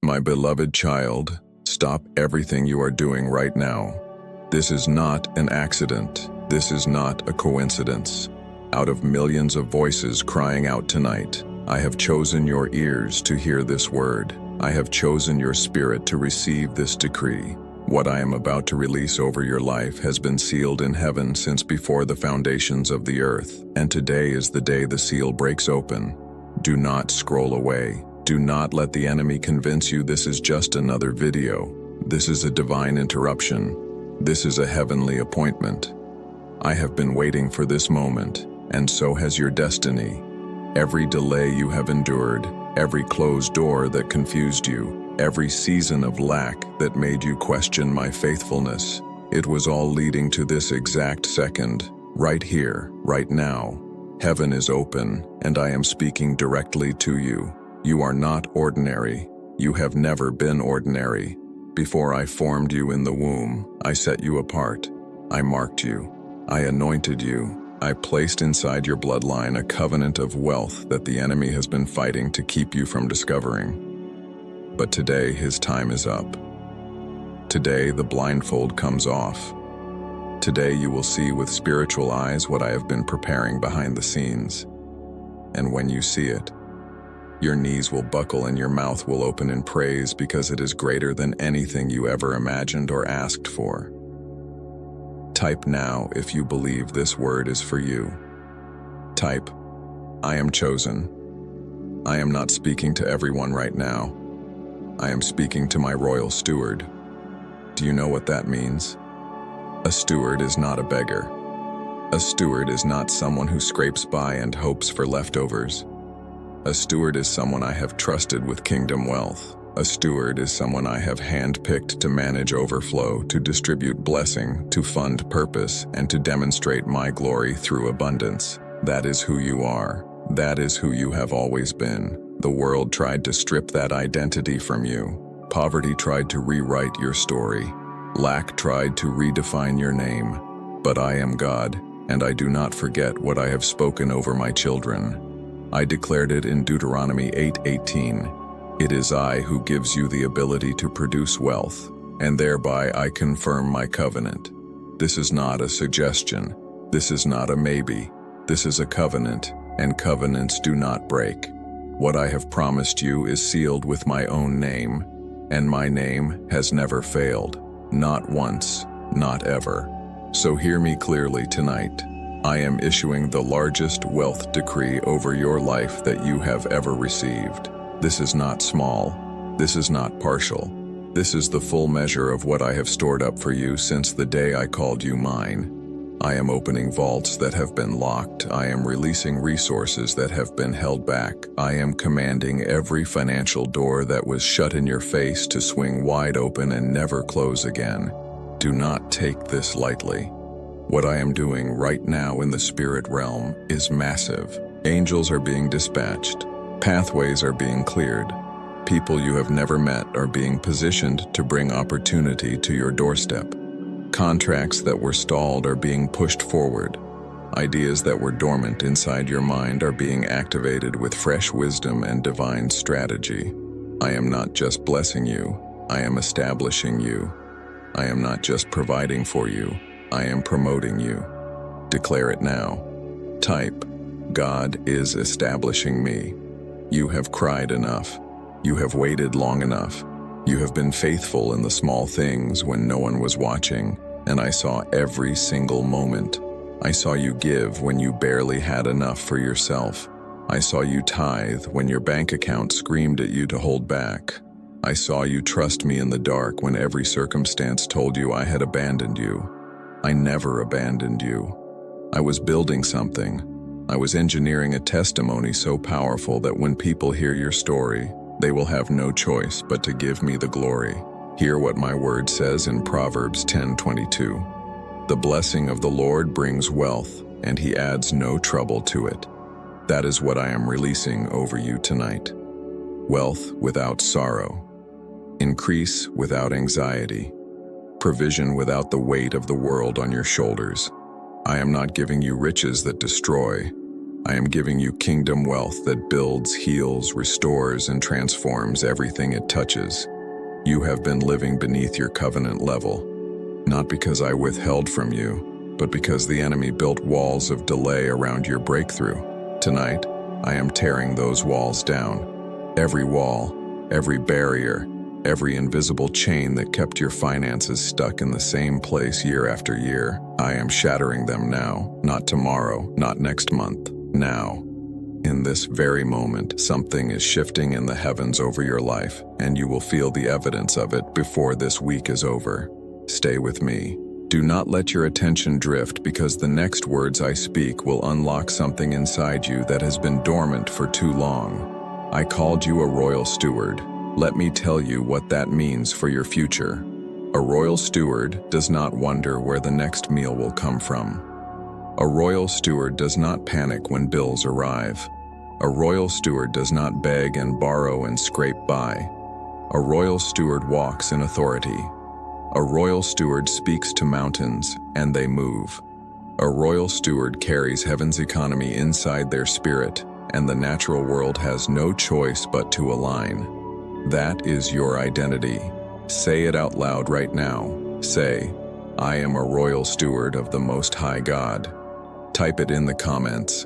My beloved child, stop everything you are doing right now. This is not an accident. This is not a coincidence. Out of millions of voices crying out tonight, I have chosen your ears to hear this word. I have chosen your spirit to receive this decree. What I am about to release over your life has been sealed in heaven since before the foundations of the earth, and today is the day the seal breaks open. Do not scroll away. Do not let the enemy convince you this is just another video. This is a divine interruption. This is a heavenly appointment. I have been waiting for this moment, and so has your destiny. Every delay you have endured, every closed door that confused you, every season of lack that made you question my faithfulness, it was all leading to this exact second, right here, right now. Heaven is open, and I am speaking directly to you. You are not ordinary. You have never been ordinary. Before I formed you in the womb, I set you apart. I marked you. I anointed you. I placed inside your bloodline a covenant of wealth that the enemy has been fighting to keep you from discovering. But today his time is up. Today the blindfold comes off. Today you will see with spiritual eyes what I have been preparing behind the scenes. And when you see it, your knees will buckle and your mouth will open in praise because it is greater than anything you ever imagined or asked for. Type now if you believe this word is for you. Type, I am chosen. I am not speaking to everyone right now. I am speaking to my royal steward. Do you know what that means? A steward is not a beggar. A steward is not someone who scrapes by and hopes for leftovers. A steward is someone I have trusted with kingdom wealth. A steward is someone I have handpicked to manage overflow, to distribute blessing, to fund purpose, and to demonstrate my glory through abundance. That is who you are. That is who you have always been. The world tried to strip that identity from you. Poverty tried to rewrite your story. Lack tried to redefine your name. But I am God, and I do not forget what I have spoken over my children. I declared it in Deuteronomy 8:18. It is I who gives you the ability to produce wealth, and thereby I confirm my covenant. This is not a suggestion. This is not a maybe. This is a covenant, and covenants do not break. What I have promised you is sealed with my own name, and my name has never failed. Not once, not ever. So hear me clearly tonight. I am issuing the largest wealth decree over your life that you have ever received. This is not small. This is not partial. This is the full measure of what I have stored up for you since the day I called you mine. I am opening vaults that have been locked. I am releasing resources that have been held back. I am commanding every financial door that was shut in your face to swing wide open and never close again. Do not take this lightly. What I am doing right now in the spirit realm is massive. Angels are being dispatched. Pathways are being cleared. People you have never met are being positioned to bring opportunity to your doorstep. Contracts that were stalled are being pushed forward. Ideas that were dormant inside your mind are being activated with fresh wisdom and divine strategy. I am not just blessing you, I am establishing you. I am not just providing for you, I am promoting you. Declare it now. Type, God is establishing me. You have cried enough. You have waited long enough. You have been faithful in the small things when no one was watching, and I saw every single moment. I saw you give when you barely had enough for yourself. I saw you tithe when your bank account screamed at you to hold back. I saw you trust me in the dark when every circumstance told you I had abandoned you. I never abandoned you. I was building something. I was engineering a testimony so powerful that when people hear your story, they will have no choice but to give me the glory. Hear what my word says in Proverbs 10:22. The blessing of the Lord brings wealth, and he adds no trouble to it. That is what I am releasing over you tonight. Wealth without sorrow. Increase without anxiety. Provision without the weight of the world on your shoulders. I am not giving you riches that destroy. I am giving you kingdom wealth that builds, heals, restores, and transforms everything it touches. You have been living beneath your covenant level, not because I withheld from you, but because the enemy built walls of delay around your breakthrough. Tonight, I am tearing those walls down. Every wall, every barrier, every invisible chain that kept your finances stuck in the same place year after year, I am shattering them now, not tomorrow, not next month, now. In this very moment, something is shifting in the heavens over your life, and you will feel the evidence of it before this week is over. Stay with me. Do not let your attention drift, because the next words I speak will unlock something inside you that has been dormant for too long. I called you a royal steward. Let me tell you what that means for your future. A royal steward does not wonder where the next meal will come from. A royal steward does not panic when bills arrive. A royal steward does not beg and borrow and scrape by. A royal steward walks in authority. A royal steward speaks to mountains, and they move. A royal steward carries heaven's economy inside their spirit, and the natural world has no choice but to align. That is your identity. Say it out loud right now. Say, I am a royal steward of the Most High God. Type it in the comments.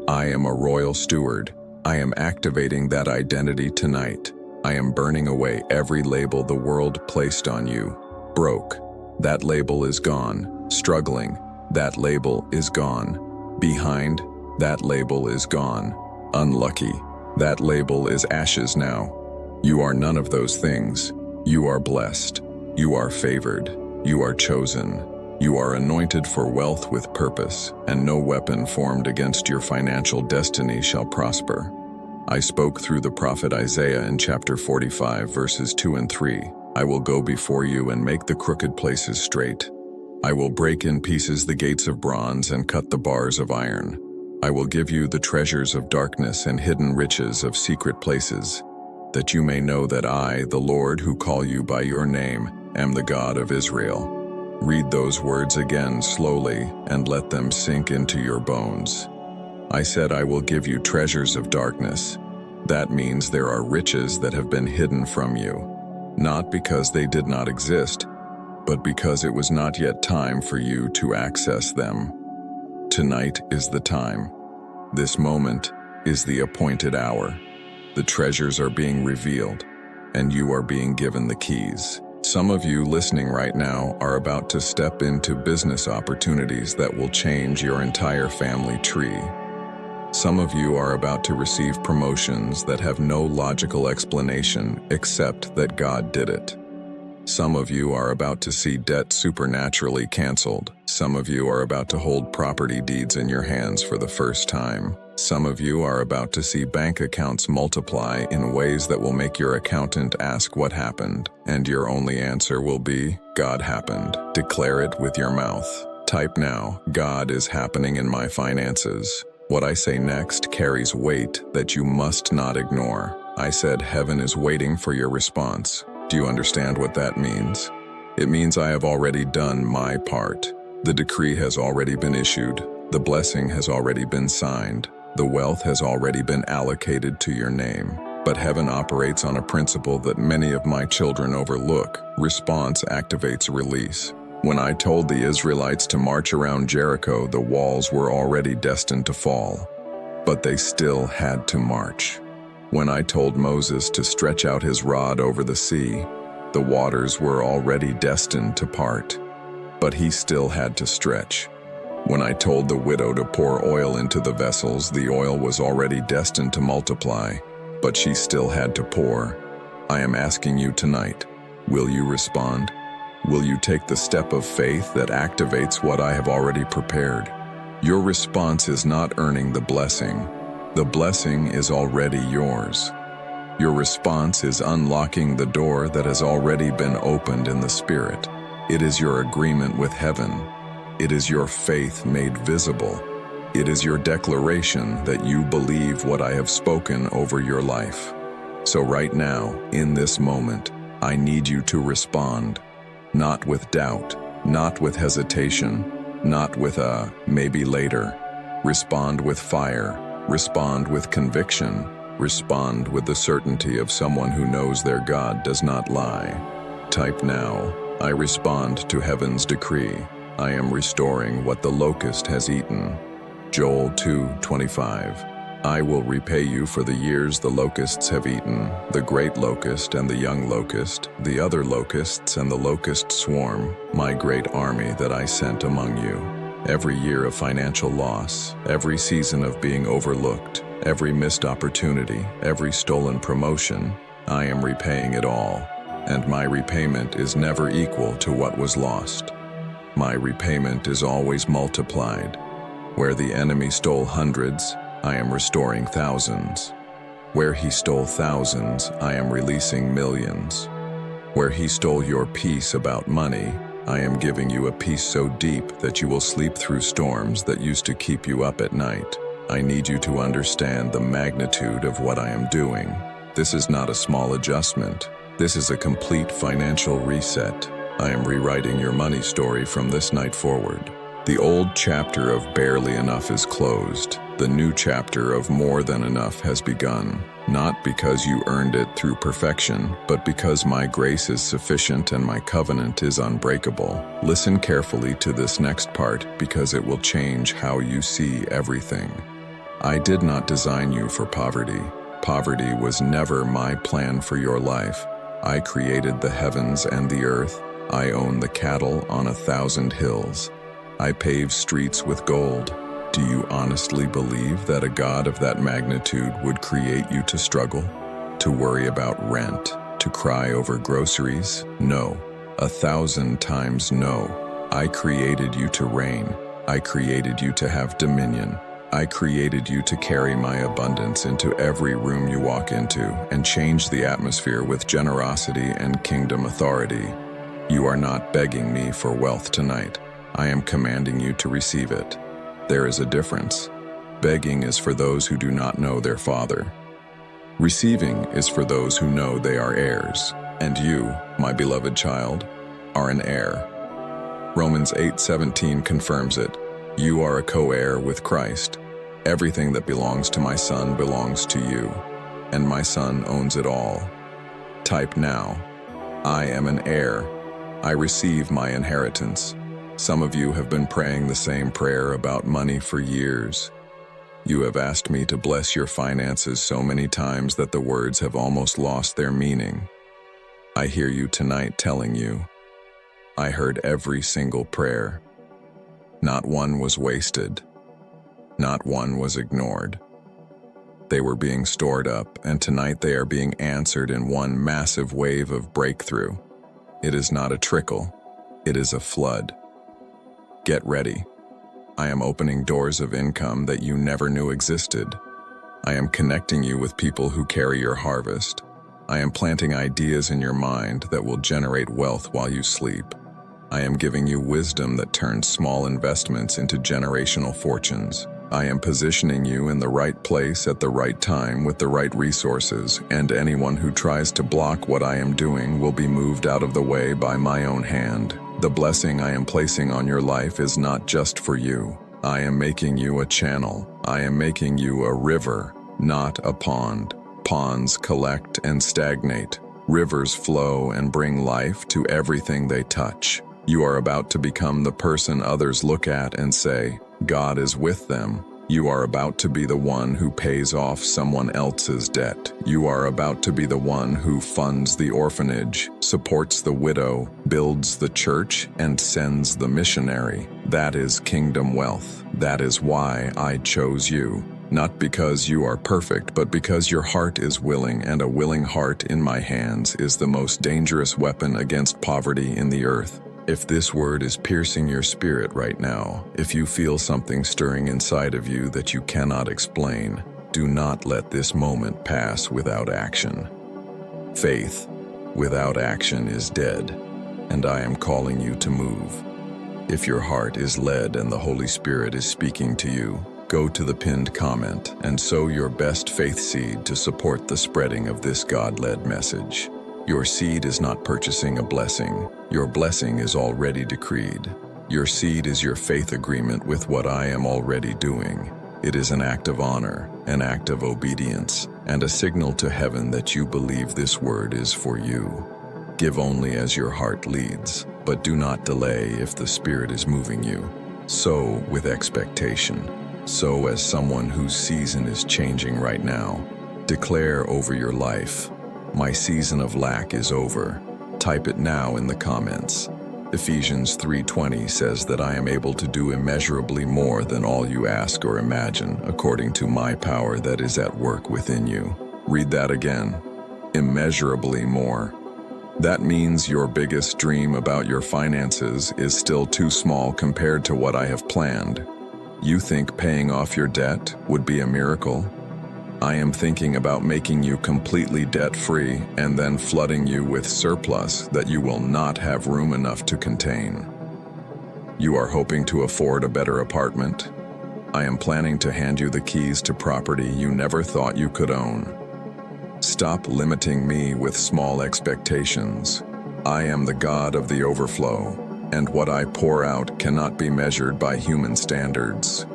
I am a royal steward. I am activating that identity tonight. I am burning away every label the world placed on you. Broke. That label is gone. Struggling. That label is gone. Behind. That label is gone. Unlucky. That label is ashes now. You are none of those things. You are blessed. You are favored. You are chosen. You are anointed for wealth with purpose, and no weapon formed against your financial destiny shall prosper. I spoke through the prophet Isaiah in chapter 45, verses 2 and 3. I will go before you and make the crooked places straight. I will break in pieces the gates of bronze and cut the bars of iron. I will give you the treasures of darkness and hidden riches of secret places, that you may know that I, the Lord who call you by your name, am the God of Israel. Read those words again slowly and let them sink into your bones. I said I will give you treasures of darkness. That means there are riches that have been hidden from you, not because they did not exist, but because it was not yet time for you to access them. Tonight is the time. This moment is the appointed hour. The treasures are being revealed, and you are being given the keys. Some of you listening right now are about to step into business opportunities that will change your entire family tree. Some of you are about to receive promotions that have no logical explanation except that God did it. Some of you are about to see debt supernaturally canceled. Some of you are about to hold property deeds in your hands for the first time. Some of you are about to see bank accounts multiply in ways that will make your accountant ask what happened, and your only answer will be, God happened. Declare it with your mouth. Type now, God is happening in my finances. What I say next carries weight that you must not ignore. I said heaven is waiting for your response. Do you understand what that means? It means I have already done my part. The decree has already been issued. The blessing has already been signed. The wealth has already been allocated to your name. But heaven operates on a principle that many of my children overlook. Response activates release. When I told the Israelites to march around Jericho, the walls were already destined to fall. But they still had to march. When I told Moses to stretch out his rod over the sea, the waters were already destined to part. But he still had to stretch. When I told the widow to pour oil into the vessels, the oil was already destined to multiply, but she still had to pour. I am asking you tonight, will you respond? Will you take the step of faith that activates what I have already prepared? Your response is not earning the blessing. The blessing is already yours. Your response is unlocking the door that has already been opened in the Spirit. It is your agreement with heaven. It is your faith made visible. It is your declaration that you believe what I have spoken over your life. So right now, in this moment, I need you to respond. Not with doubt, not with hesitation, not with a maybe later. Respond with fire. Respond with conviction. Respond with the certainty of someone who knows their God does not lie. Type now, I respond to heaven's decree. I am restoring what the locust has eaten. Joel 2:25. I will repay you for the years the locusts have eaten, the great locust and the young locust, the other locusts and the locust swarm, my great army that I sent among you. Every year of financial loss, every season of being overlooked, every missed opportunity, every stolen promotion, I am repaying it all, and my repayment is never equal to what was lost. My repayment is always multiplied. Where the enemy stole hundreds, I am restoring thousands. Where he stole thousands, I am releasing millions. Where he stole your peace about money, I am giving you a peace so deep that you will sleep through storms that used to keep you up at night. I need you to understand the magnitude of what I am doing. This is not a small adjustment. This is a complete financial reset. I am rewriting your money story from this night forward. The old chapter of barely enough is closed. The new chapter of more than enough has begun. Not because you earned it through perfection, but because my grace is sufficient and my covenant is unbreakable. Listen carefully to this next part because it will change how you see everything. I did not design you for poverty. Poverty was never my plan for your life. I created the heavens and the earth. I own the cattle on 1,000 hills. I pave streets with gold. Do you honestly believe that a God of that magnitude would create you to struggle? To worry about rent? To cry over groceries? No. 1,000 times no. I created you to reign. I created you to have dominion. I created you to carry my abundance into every room you walk into and change the atmosphere with generosity and kingdom authority. You are not begging me for wealth tonight. I am commanding you to receive it. There is a difference. Begging is for those who do not know their Father. Receiving is for those who know they are heirs. And you, my beloved child, are an heir. Romans 8:17 confirms it. You are a co-heir with Christ. Everything that belongs to my son belongs to you, and my son owns it all. Type now, I am an heir. I receive my inheritance. Some of you have been praying the same prayer about money for years. You have asked me to bless your finances so many times that the words have almost lost their meaning. I hear you tonight telling you, I heard every single prayer. Not one was wasted. Not one was ignored. They were being stored up, and tonight they are being answered in one massive wave of breakthrough. It is not a trickle. It is a flood. Get ready. I am opening doors of income that you never knew existed. I am connecting you with people who carry your harvest. I am planting ideas in your mind that will generate wealth while you sleep. I am giving you wisdom that turns small investments into generational fortunes. I am positioning you in the right place at the right time with the right resources, and anyone who tries to block what I am doing will be moved out of the way by my own hand. The blessing I am placing on your life is not just for you. I am making you a channel. I am making you a river, not a pond. Ponds collect and stagnate. Rivers flow and bring life to everything they touch. You are about to become the person others look at and say, God is with them. You are about to be the one who pays off someone else's debt. You are about to be the one who funds the orphanage, supports the widow, builds the church, and sends the missionary. That is kingdom wealth. That is why I chose you. Not because you are perfect, but because your heart is willing, and a willing heart in my hands is the most dangerous weapon against poverty in the earth. If this word is piercing your spirit right now, if you feel something stirring inside of you that you cannot explain, do not let this moment pass without action. Faith without action is dead, and I am calling you to move. If your heart is led and the Holy Spirit is speaking to you, go to the pinned comment and sow your best faith seed to support the spreading of this God-led message. Your seed is not purchasing a blessing. Your blessing is already decreed. Your seed is your faith agreement with what I am already doing. It is an act of honor, an act of obedience, and a signal to heaven that you believe this word is for you. Give only as your heart leads, but do not delay if the Spirit is moving you. Sow with expectation. Sow as someone whose season is changing right now. Declare over your life, "My season of lack is over." Type it now in the comments. Ephesians 3:20 says that I am able to do immeasurably more than all you ask or imagine, according to my power that is at work within you. Read that again. Immeasurably more. That means your biggest dream about your finances is still too small compared to what I have planned. You think paying off your debt would be a miracle? I am thinking about making you completely debt-free and then flooding you with surplus that you will not have room enough to contain. You are hoping to afford a better apartment? I am planning to hand you the keys to property you never thought you could own. Stop limiting me with small expectations. I am the God of the overflow, and what I pour out cannot be measured by human standards.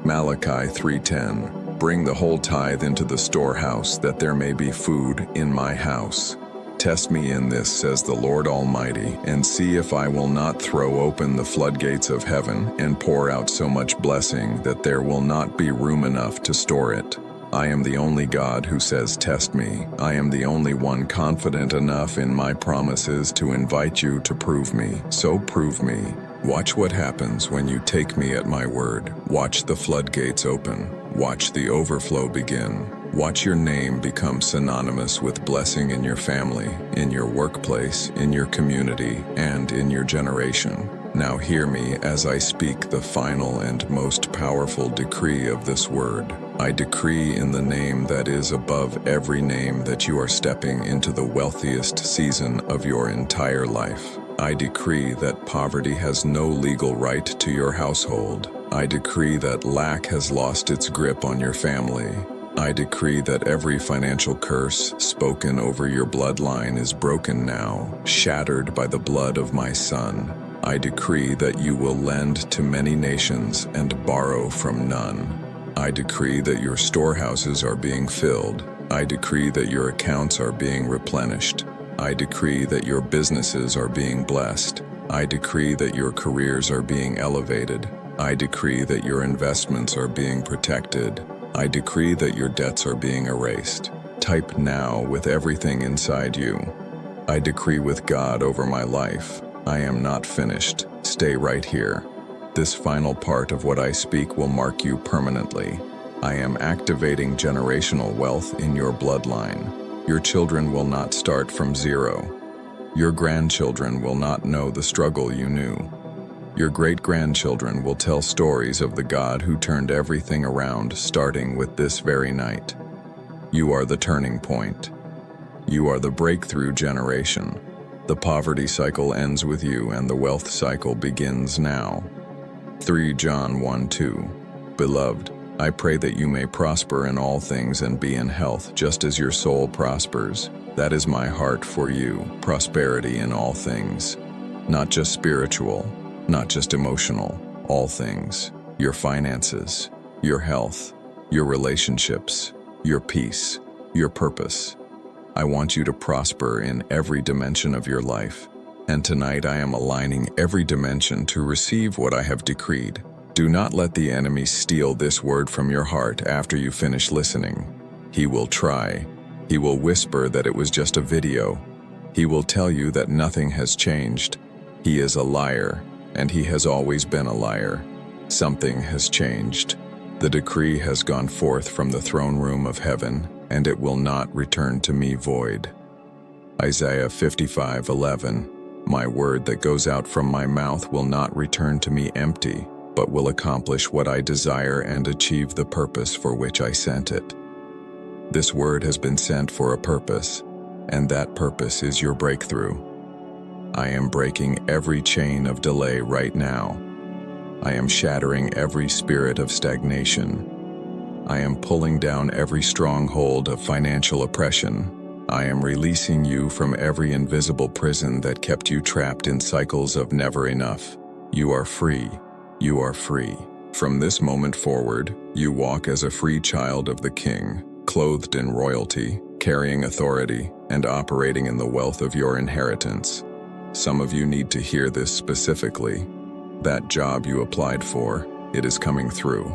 Malachi 3:10. Bring the whole tithe into the storehouse, that there may be food in my house. Test me in this, says the Lord Almighty, and see if I will not throw open the floodgates of heaven and pour out so much blessing that there will not be room enough to store it. I am the only God who says, test me. I am the only one confident enough in my promises to invite you to prove me. So prove me. Watch what happens when you take me at my word. Watch the floodgates open. Watch the overflow begin. Watch your name become synonymous with blessing in your family, in your workplace, in your community, and in your generation. Now hear me as I speak the final and most powerful decree of this word. I decree in the name that is above every name that you are stepping into the wealthiest season of your entire life. I decree that poverty has no legal right to your household. I decree that lack has lost its grip on your family. I decree that every financial curse spoken over your bloodline is broken now, shattered by the blood of my Son. I decree that you will lend to many nations and borrow from none. I decree that your storehouses are being filled. I decree that your accounts are being replenished. I decree that your businesses are being blessed. I decree that your careers are being elevated. I decree that your investments are being protected. I decree that your debts are being erased. Type now with everything inside you. I decree with God over my life. I am not finished. Stay right here. This final part of what I speak will mark you permanently. I am activating generational wealth in your bloodline. Your children will not start from zero. Your grandchildren will not know the struggle you knew. Your great-grandchildren will tell stories of the God who turned everything around, starting with this very night. You are the turning point. You are the breakthrough generation. The poverty cycle ends with you, and the wealth cycle begins now. 3 John 1:2. Beloved, I pray that you may prosper in all things and be in health, just as your soul prospers. That is my heart for you, prosperity in all things. Not just spiritual, not just emotional, all things. Your finances, your health, your relationships, your peace, your purpose. I want you to prosper in every dimension of your life. And tonight I am aligning every dimension to receive what I have decreed. Do not let the enemy steal this word from your heart after you finish listening. He will try. He will whisper that it was just a video. He will tell you that nothing has changed. He is a liar, and he has always been a liar. Something has changed. The decree has gone forth from the throne room of heaven, and it will not return to me void. Isaiah 55:11. My word that goes out from my mouth will not return to me empty, but will accomplish what I desire and achieve the purpose for which I sent it. This word has been sent for a purpose, and that purpose is your breakthrough. I am breaking every chain of delay right now. I am shattering every spirit of stagnation. I am pulling down every stronghold of financial oppression. I am releasing you from every invisible prison that kept you trapped in cycles of never enough. You are free. You are free. From this moment forward, you walk as a free child of the King, clothed in royalty, carrying authority, and operating in the wealth of your inheritance. Some of you need to hear this specifically. That job you applied for, it is coming through.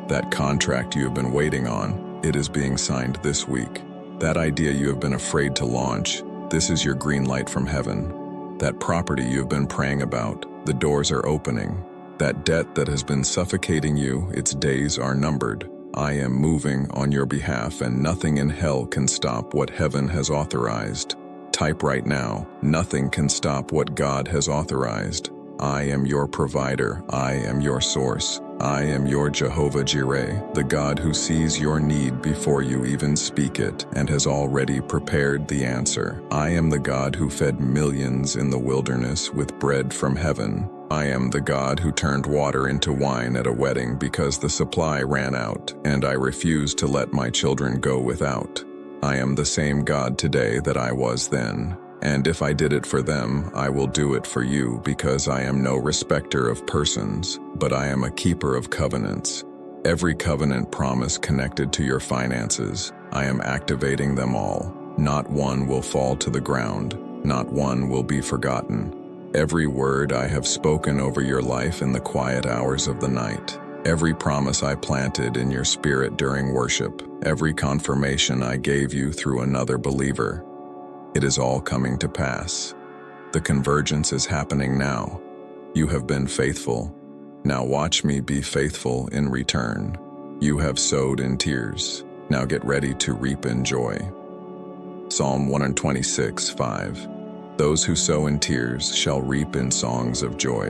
That contract you have been waiting on, it is being signed this week. That idea you have been afraid to launch, this is your green light from heaven. That property you have been praying about, the doors are opening. That debt that has been suffocating you, its days are numbered. I am moving on your behalf, and nothing in hell can stop what heaven has authorized. Type right now, nothing can stop what God has authorized. I am your provider. I am your source. I am your Jehovah Jireh, the God who sees your need before you even speak it and has already prepared the answer. I am the God who fed millions in the wilderness with bread from heaven. I am the God who turned water into wine at a wedding because the supply ran out, and I refuse to let my children go without. I am the same God today that I was then. And if I did it for them, I will do it for you, because I am no respecter of persons, but I am a keeper of covenants. Every covenant promise connected to your finances, I am activating them all. Not one will fall to the ground. Not one will be forgotten. Every word I have spoken over your life in the quiet hours of the night, every promise I planted in your spirit during worship, every confirmation I gave you through another believer, it is all coming to pass. The convergence is happening now. You have been faithful. Now watch me be faithful in return. You have sowed in tears. Now get ready to reap in joy. Psalm 126:5. Those who sow in tears shall reap in songs of joy.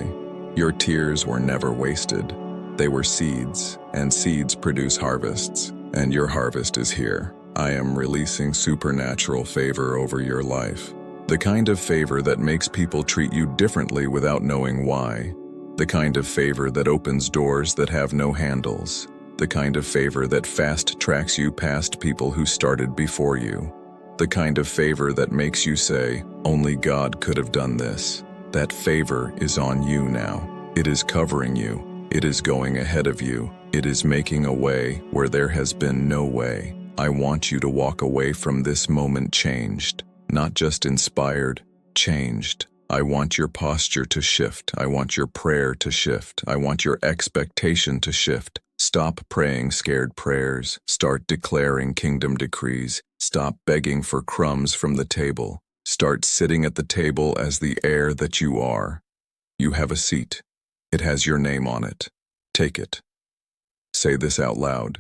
Your tears were never wasted. They were seeds, and seeds produce harvests, and your harvest is here. I am releasing supernatural favor over your life. The kind of favor that makes people treat you differently without knowing why. The kind of favor that opens doors that have no handles. The kind of favor that fast-tracks you past people who started before you. The kind of favor that makes you say, only God could have done this. That favor is on you now. It is covering you. It is going ahead of you. It is making a way where there has been no way. I want you to walk away from this moment changed, not just inspired, changed. I want your posture to shift. I want your prayer to shift. I want your expectation to shift. Stop praying scared prayers. Start declaring kingdom decrees. Stop begging for crumbs from the table. Start sitting at the table as the heir that you are. You have a seat. It has your name on it. Take it. Say this out loud.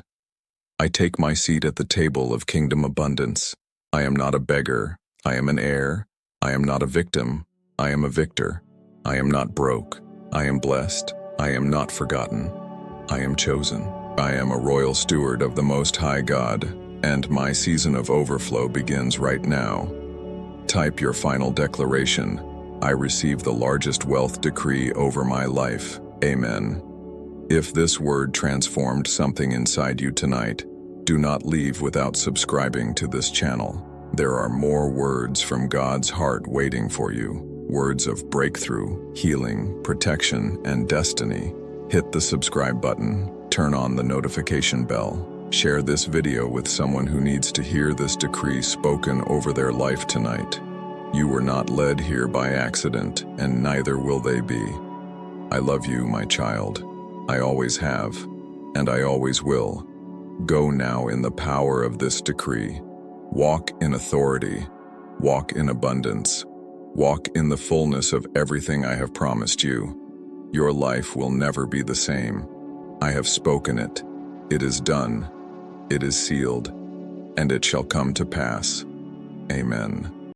I take my seat at the table of kingdom abundance. I am not a beggar. I am an heir. I am not a victim. I am a victor. I am not broke. I am blessed. I am not forgotten. I am chosen. I am a royal steward of the Most High God, and my season of overflow begins right now. Type your final declaration. I receive the largest wealth decree over my life. Amen. If this word transformed something inside you tonight, do not leave without subscribing to this channel. There are more words from God's heart waiting for you. Words of breakthrough, healing, protection, and destiny. Hit the subscribe button, turn on the notification bell, share this video with someone who needs to hear this decree spoken over their life tonight. You were not led here by accident, and neither will they be. I love you, my child. I always have, and I always will. Go now in the power of this decree. Walk in authority. Walk in abundance. Walk in the fullness of everything I have promised you. Your life will never be the same. I have spoken it. It is done. It is sealed, and it shall come to pass. Amen.